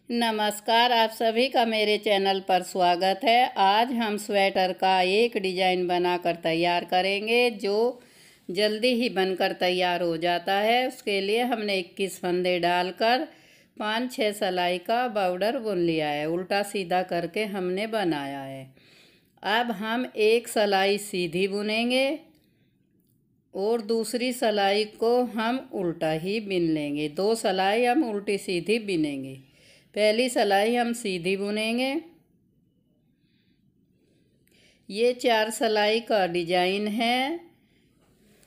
नमस्कार, आप सभी का मेरे चैनल पर स्वागत है। आज हम स्वेटर का एक डिज़ाइन बनाकर तैयार करेंगे जो जल्दी ही बनकर तैयार हो जाता है। उसके लिए हमने 21 फंदे डालकर 5-6 सिलाई का बॉर्डर बुन लिया है। उल्टा सीधा करके हमने बनाया है। अब हम एक सिलाई सीधी बुनेंगे और दूसरी सिलाई को हम उल्टा ही बिन लेंगे। 2 सिलाई हम उल्टी सीधी बिनेंगे। पहली सिलाई हम सीधी बुनेंगे। ये 4 सिलाई का डिजाइन है।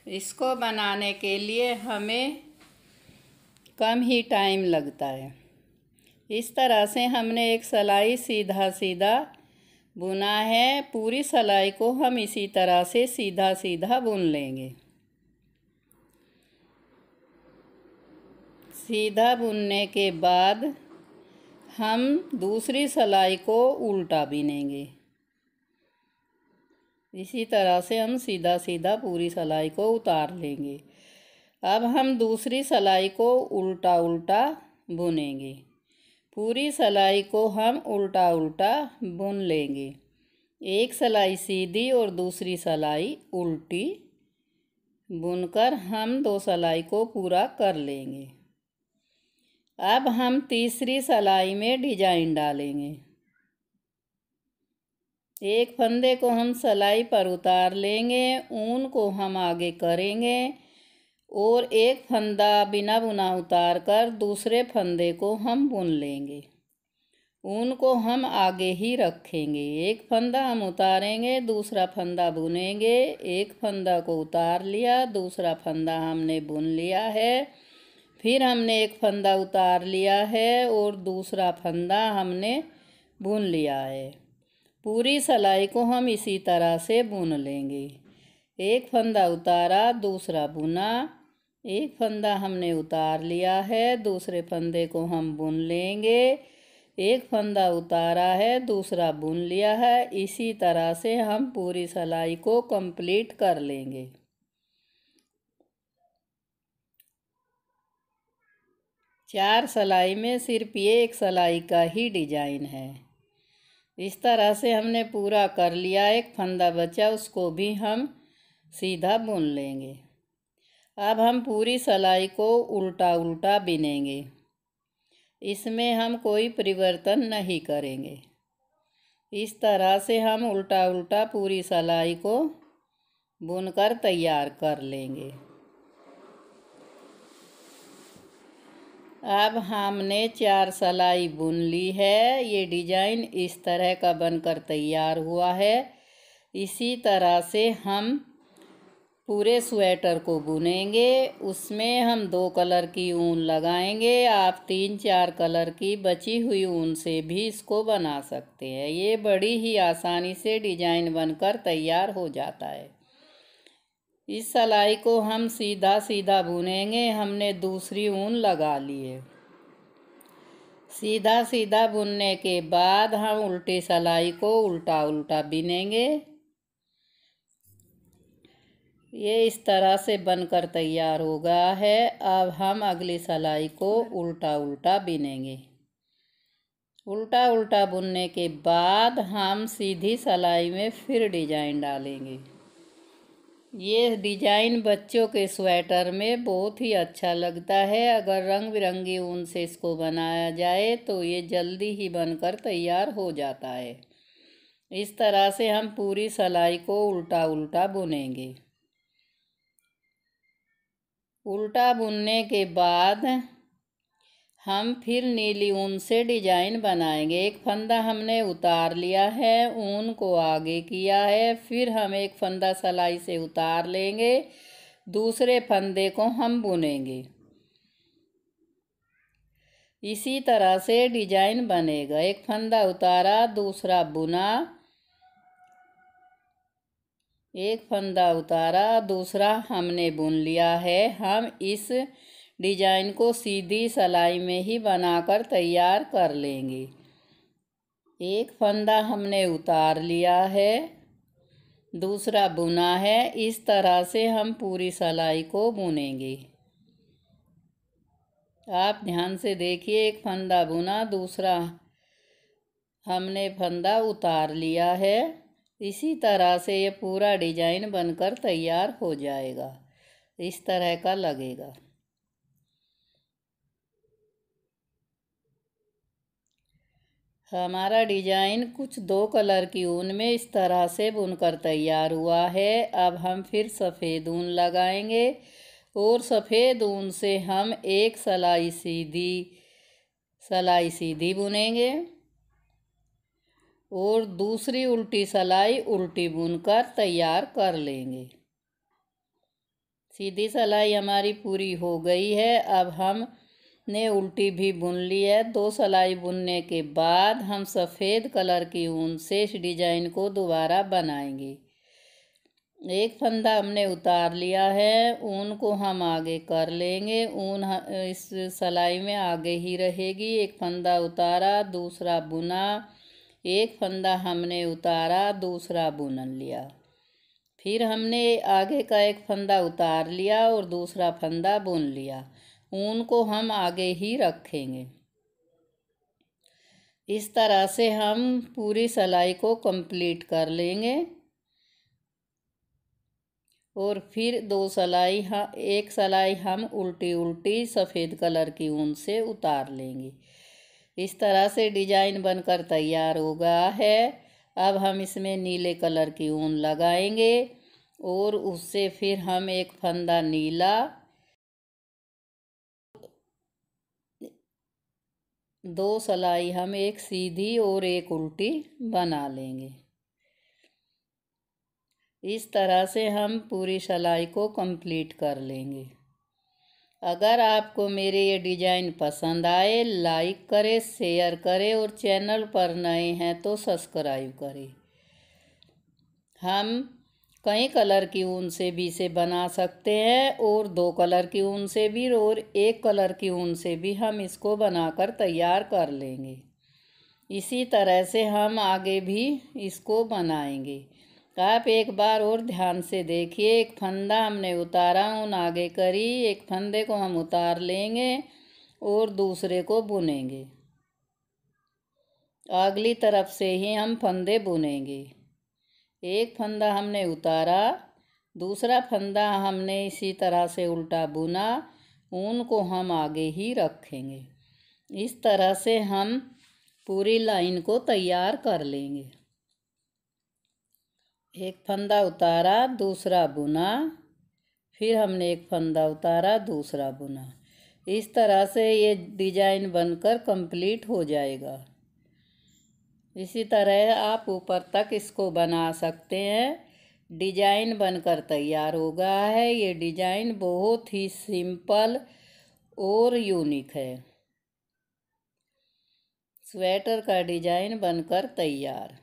इसको बनाने के लिए हमें कम ही टाइम लगता है। इस तरह से हमने एक सिलाई सीधा सीधा बुना है। पूरी सिलाई को हम इसी तरह से सीधा सीधा बुन लेंगे। सीधा बुनने के बाद हम दूसरी सिलाई को उल्टा बिनेंगे। इसी तरह से हम सीधा सीधा पूरी सिलाई को उतार लेंगे। अब हम दूसरी सिलाई को उल्टा उल्टा बुनेंगे। पूरी सिलाई को हम उल्टा उल्टा बुन लेंगे। एक सिलाई सीधी और दूसरी सिलाई उल्टी बुनकर हम 2 सिलाई को पूरा कर लेंगे। अब हम तीसरी सिलाई में डिजाइन डालेंगे। एक फंदे को हम सिलाई पर उतार लेंगे, ऊन को हम आगे करेंगे और एक फंदा बिना बुना उतार कर दूसरे फंदे को हम बुन लेंगे। ऊन को हम आगे ही रखेंगे। एक फंदा हम उतारेंगे, दूसरा फंदा बुनेंगे। एक फंदा को उतार लिया, दूसरा फंदा हमने बुन लिया है। फिर हमने एक फंदा उतार लिया है और दूसरा फंदा हमने बुन लिया है। पूरी सिलाई को हम इसी तरह से बुन लेंगे। एक फंदा उतारा, दूसरा बुना। एक फंदा हमने उतार लिया है, दूसरे फंदे को हम बुन लेंगे। एक फंदा उतारा है, दूसरा बुन लिया है। इसी तरह से हम पूरी सिलाई को कंप्लीट कर लेंगे। चार सिलाई में सिर्फ ये एक सिलाई का ही डिजाइन है। इस तरह से हमने पूरा कर लिया। एक फंदा बचा, उसको भी हम सीधा बुन लेंगे। अब हम पूरी सिलाई को उल्टा उल्टा बिनेंगे। इसमें हम कोई परिवर्तन नहीं करेंगे। इस तरह से हम उल्टा उल्टा पूरी सिलाई को बुनकर तैयार कर लेंगे। अब हमने 4 सिलाई बुन ली है। ये डिजाइन इस तरह का बनकर तैयार हुआ है। इसी तरह से हम पूरे स्वेटर को बुनेंगे। उसमें हम 2 कलर की ऊन लगाएंगे। आप 3-4 कलर की बची हुई ऊन से भी इसको बना सकते हैं। ये बड़ी ही आसानी से डिजाइन बनकर तैयार हो जाता है। इस सिलाई को हम सीधा सीधा बुनेंगे। हमने दूसरी ऊन लगा ली है। सीधा सीधा बुनने के बाद हम उल्टी सिलाई को उल्टा उल्टा बिनेंगे। ये इस तरह से बनकर तैयार हो गया है। अब हम अगली सिलाई को उल्टा उल्टा बिनेंगे। उल्टा उल्टा बुनने के बाद हम सीधी सिलाई में फिर डिजाइन डालेंगे। ये डिजाइन बच्चों के स्वेटर में बहुत ही अच्छा लगता है। अगर रंग बिरंगी ऊन से इसको बनाया जाए तो ये जल्दी ही बनकर तैयार हो जाता है। इस तरह से हम पूरी सिलाई को उल्टा उल्टा बुनेंगे। उल्टा बुनने के बाद हम फिर नीली ऊन से डिजाइन बनाएंगे। एक फंदा हमने उतार लिया है, ऊन को आगे किया है। फिर हम एक फंदा सिलाई से उतार लेंगे, दूसरे फंदे को हम बुनेंगे। इसी तरह से डिजाइन बनेगा। एक फंदा उतारा, दूसरा बुना। एक फंदा उतारा, दूसरा हमने बुन लिया है। हम इस डिजाइन को सीधी सिलाई में ही बनाकर तैयार कर लेंगे। एक फंदा हमने उतार लिया है, दूसरा बुना है। इस तरह से हम पूरी सिलाई को बुनेंगे। आप ध्यान से देखिए, एक फंदा बुना, दूसरा हमने फंदा उतार लिया है। इसी तरह से ये पूरा डिजाइन बनकर तैयार हो जाएगा। इस तरह का लगेगा। हमारा डिजाइन कुछ 2 कलर की ऊन में इस तरह से बुनकर तैयार हुआ है। अब हम फिर सफ़ेद ऊन लगाएंगे और सफ़ेद ऊन से हम एक सिलाई सीधी बुनेंगे और दूसरी उल्टी सिलाई उल्टी बुनकर तैयार कर लेंगे। सीधी सिलाई हमारी पूरी हो गई है। अब हमने उल्टी भी बुन ली है। 2 सिलाई बुनने के बाद हम सफ़ेद कलर की ऊन से इस डिजाइन को दोबारा बनाएंगे। एक फंदा हमने उतार लिया है, ऊन को हम आगे कर लेंगे। ऊन इस सिलाई में आगे ही रहेगी। एक फंदा उतारा, दूसरा बुना, एक फंदा हमने उतारा, दूसरा बुन लिया। फिर हमने आगे का एक फंदा उतार लिया और दूसरा फंदा बुन लिया। ऊन को हम आगे ही रखेंगे। इस तरह से हम पूरी सिलाई को कंप्लीट कर लेंगे और फिर एक सिलाई हम उल्टी उल्टी सफ़ेद कलर की ऊन से उतार लेंगे। इस तरह से डिजाइन बनकर तैयार हो गया है। अब हम इसमें नीले कलर की ऊन लगाएंगे और उससे फिर हम एक फंदा नीला, 2 सिलाई हम एक सीधी और एक उल्टी बना लेंगे। इस तरह से हम पूरी सिलाई को कंप्लीट कर लेंगे। अगर आपको मेरे ये डिजाइन पसंद आए, लाइक करें, शेयर करें और चैनल पर नए हैं तो सब्सक्राइब करें। हम कई कलर की ऊन से भी इसे बना सकते हैं और 2 कलर की ऊन से भी और 1 कलर की ऊन से भी हम इसको बनाकर तैयार कर लेंगे। इसी तरह से हम आगे भी इसको बनाएंगे। आप एक बार और ध्यान से देखिए, एक फंदा हमने उतारा, ऊन आगे करी, एक फंदे को हम उतार लेंगे और दूसरे को बुनेंगे। अगली तरफ से ही हम फंदे बुनेंगे। एक फंदा हमने उतारा, दूसरा फंदा हमने इसी तरह से उल्टा बुना, ऊन को हम आगे ही रखेंगे। इस तरह से हम पूरी लाइन को तैयार कर लेंगे। एक फंदा उतारा, दूसरा बुना, फिर हमने एक फंदा उतारा, दूसरा बुना। इस तरह से ये डिजाइन बनकर कंप्लीट हो जाएगा। इसी तरह आप ऊपर तक इसको बना सकते हैं। डिजाइन बनकर तैयार हो गया है। ये डिजाइन बहुत ही सिंपल और यूनिक है। स्वेटर का डिजाइन बनकर तैयार।